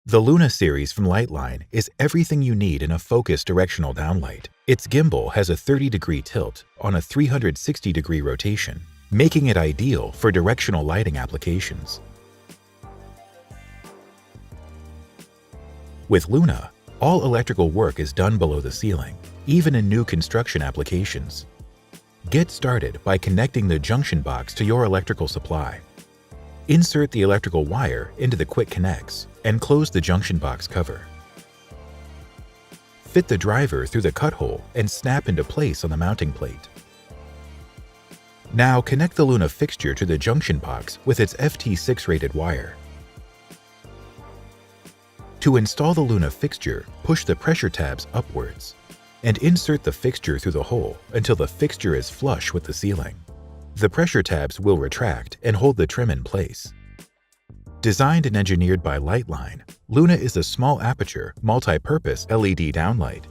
The Luna series from Liteline is everything you need in a focused directional downlight. Its gimbal has a 30-degree tilt on a 360-degree rotation, making it ideal for directional lighting applications. With Luna, all electrical work is done below the ceiling, even in new construction applications. Get started by connecting the junction box to your electrical supply. Insert the electrical wire into the quick connects and close the junction box cover. Fit the driver through the cut hole and snap into place on the mounting plate. Now connect the Luna fixture to the junction box with its FT6 rated wire. To install the Luna fixture, push the pressure tabs upwards and insert the fixture through the hole until the fixture is flush with the ceiling. The pressure tabs will retract and hold the trim in place. Designed and engineered by Liteline, Luna is a small aperture, multi-purpose LED downlight